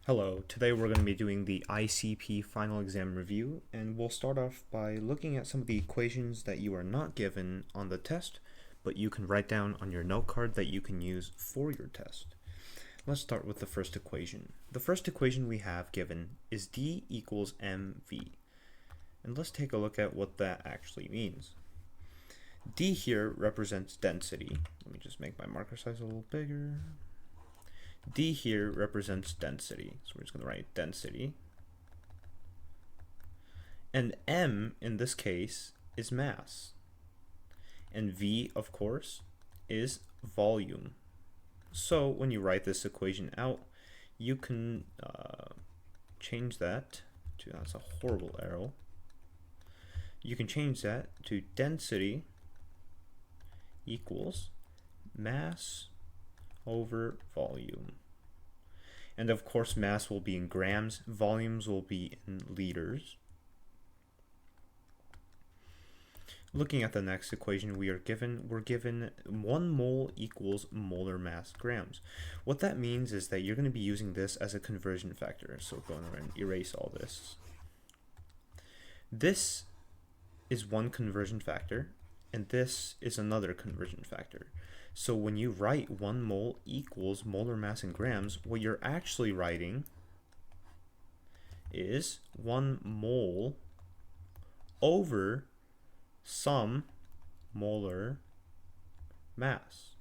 Hello, today we're going to be doing the ICP final exam review, and we'll start off by looking at some of the equations that you are not given on the test, but you can write down on your note card that you can use for your test. Let's start with the first equation. The first equation we have given is D equals mv, and let's take a look at what that actually means. D here represents density. Let me just make my marker size a little bigger. D here represents density, so we're just going to write density. And M, in this case, is mass. And V, of course, is volume. So when you write this equation out, you can change that to, that's a horrible arrow. You can change that to density equals mass over volume. And of course, mass will be in grams, volumes will be in liters. Looking at the next equation, we're given 1 mole equals molar mass grams. What that means is that you're going to be using this as a conversion factor. So go ahead and erase all this. This is one conversion factor, and this is another conversion factor. So when you write 1 mole equals molar mass in grams, what you're actually writing is 1 mole over some molar mass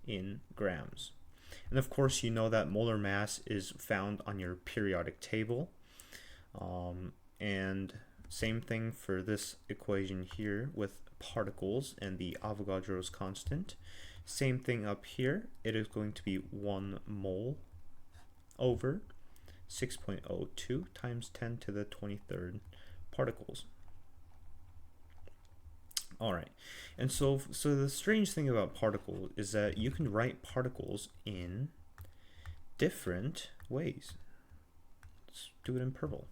in grams. And of course, you know that molar mass is found on your periodic table. And same thing for this equation here with particles and the Avogadro's constant. Same thing up here. It is going to be 1 mole over 6.02 times 10 to the 23rd particles. All right, and so the strange thing about particles is that you can write particles in different ways. Let's do it in purple.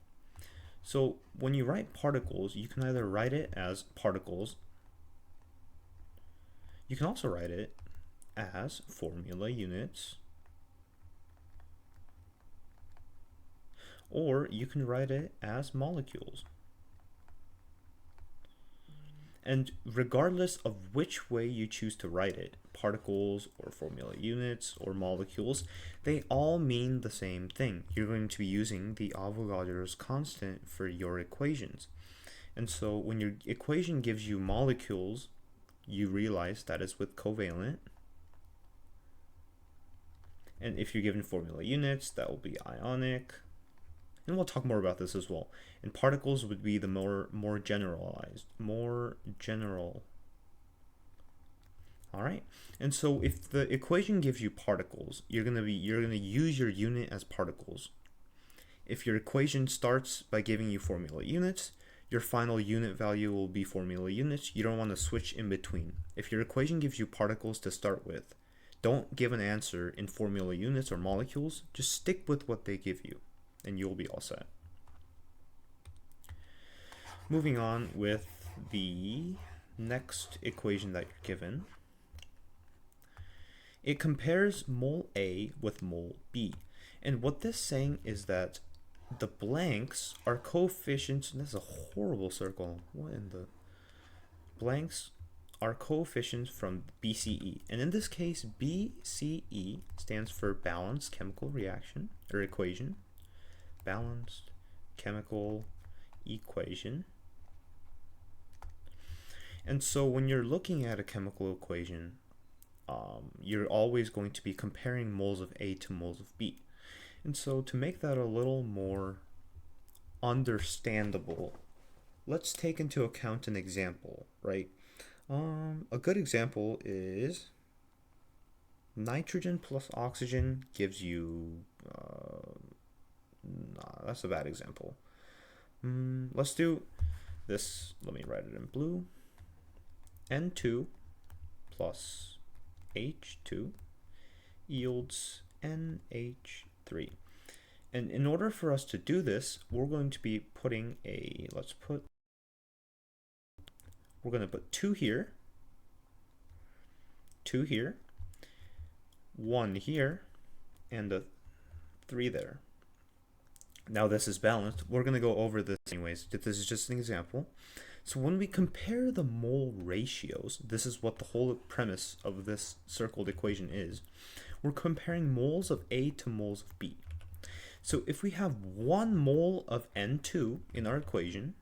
So when you write particles, you can either write it as particles. You can also write it as formula units, or you can write it as molecules. And regardless of which way you choose to write it, particles or formula units or molecules, they all mean the same thing. You're going to be using the Avogadro's constant for your equations. And so when your equation gives you molecules, you realize that is with covalent. And if you're given formula units, that will be ionic. And we'll talk more about this as well. And particles would be the more generalized, more general. All right. And so if the equation gives you particles, you're gonna use your unit as particles. If your equation starts by giving you formula units, your final unit value will be formula units. You don't want to switch in between. If your equation gives you particles to start with, don't give an answer in formula units or molecules. Just stick with what they give you, and you'll be all set. Moving on with the next equation that you're given. It compares mole A with mole B. And what this is saying is that the blanks are coefficients, and this is a horrible circle. What in the? Blanks are coefficients from BCE. And in this case, BCE stands for balanced chemical reaction or equation. Balanced chemical equation. And so when you're looking at a chemical equation, you're always going to be comparing moles of A to moles of B. And so to make that a little more understandable, let's take into account an example, right? A good example is nitrogen plus oxygen gives you, nah, that's a bad example. Let's do this, let me write it in blue. N2 plus H2 yields NH3. And in order for us to do this, we're going to be putting we're going to put 2 here, 1 here, and a 3 there. Now this is balanced. We're going to go over this anyways. This is just an example. So when we compare the mole ratios, this is what the whole premise of this circled equation is. We're comparing moles of A to moles of B. So if we have 1 mole of N2 in our equation,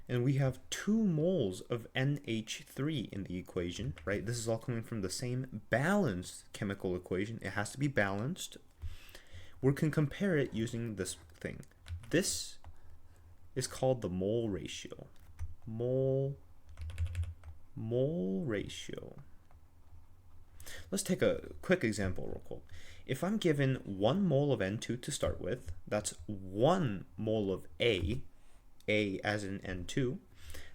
and we have 2 moles of NH3 in the equation, right? This is all coming from the same balanced chemical equation. It has to be balanced. We can compare it using this thing. This is called the mole ratio. Mole ratio. Let's take a quick example real quick. If I'm given 1 mole of N2 to start with, that's 1 mole of A as in N2,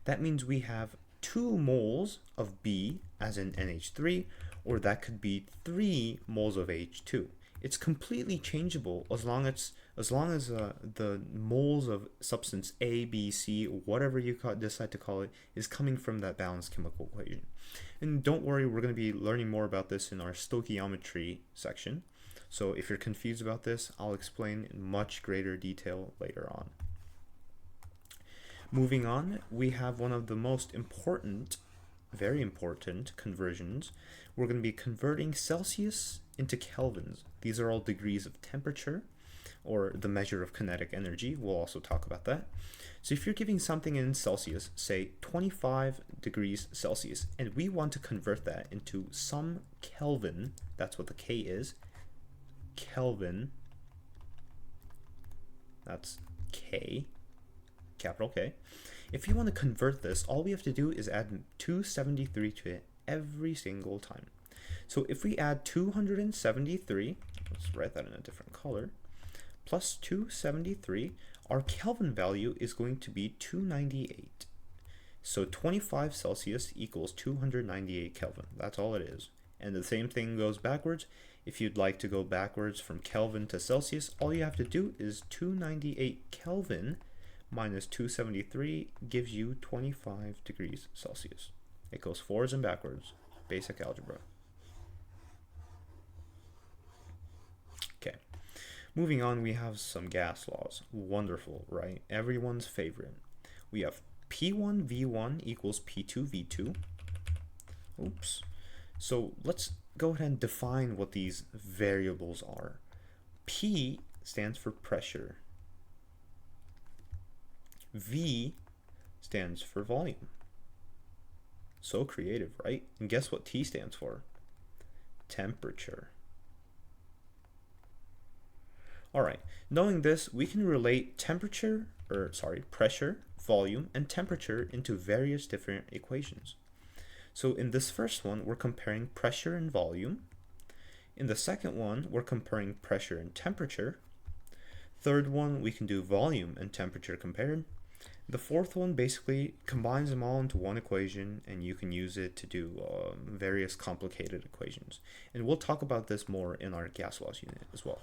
that means we have 2 moles of B as in NH3, or that could be 3 moles of H2. It's completely changeable as long as the moles of substance A, B, C, whatever you decide to call it, is coming from that balanced chemical equation. And don't worry, we're going to be learning more about this in our stoichiometry section. So if you're confused about this, I'll explain in much greater detail later on. Moving on, we have one of the most important, very important conversions. We're going to be converting Celsius into Kelvins. These are all degrees of temperature, or the measure of kinetic energy. We'll also talk about that. So if you're giving something in Celsius, say 25 degrees Celsius, and we want to convert that into some Kelvin, that's what the K is, Kelvin, that's K, capital K. If you want to convert this, all we have to do is add 273 to it every single time. So if we add 273, let's write that in a different color, plus 273, our Kelvin value is going to be 298. So 25 Celsius equals 298 Kelvin. That's all it is. And the same thing goes backwards. If you'd like to go backwards from Kelvin to Celsius, all you have to do is 298 Kelvin minus 273 gives you 25 degrees Celsius. It goes forwards and backwards. Basic algebra. Okay. Moving on, we have some gas laws. Wonderful, right? Everyone's favorite. We have P1V1 equals P2V2. Oops. So let's go ahead and define what these variables are. P stands for pressure. V stands for volume. So creative, right? And guess what T stands for? Temperature. All right, knowing this, we can relate pressure, volume, and temperature into various different equations. So in this first one, we're comparing pressure and volume. In the second one, we're comparing pressure and temperature. Third one, we can do volume and temperature compared. The fourth one basically combines them all into one equation, and you can use it to do various complicated equations. And we'll talk about this more in our gas laws unit as well.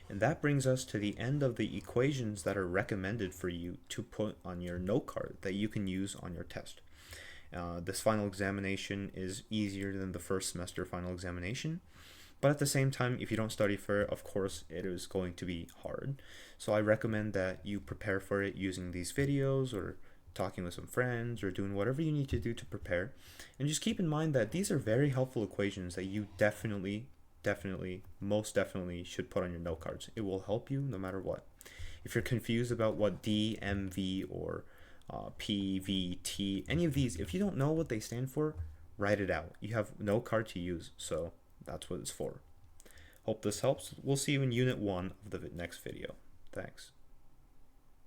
And that brings us to the end of the equations that are recommended for you to put on your note card that you can use on your test. This final examination is easier than the first semester final examination, but at the same time, if you don't study for it, of course, it is going to be hard. So I recommend that you prepare for it using these videos or talking with some friends or doing whatever you need to do to prepare. And just keep in mind that these are very helpful equations that you most definitely should put on your note cards. It will help you no matter what. If you're confused about what D, MV, or PVT, any of these, if you don't know what they stand for, write it out. You have no card to use, so that's what it's for. Hope this helps. We'll see you in Unit 1 of the next video. Thanks.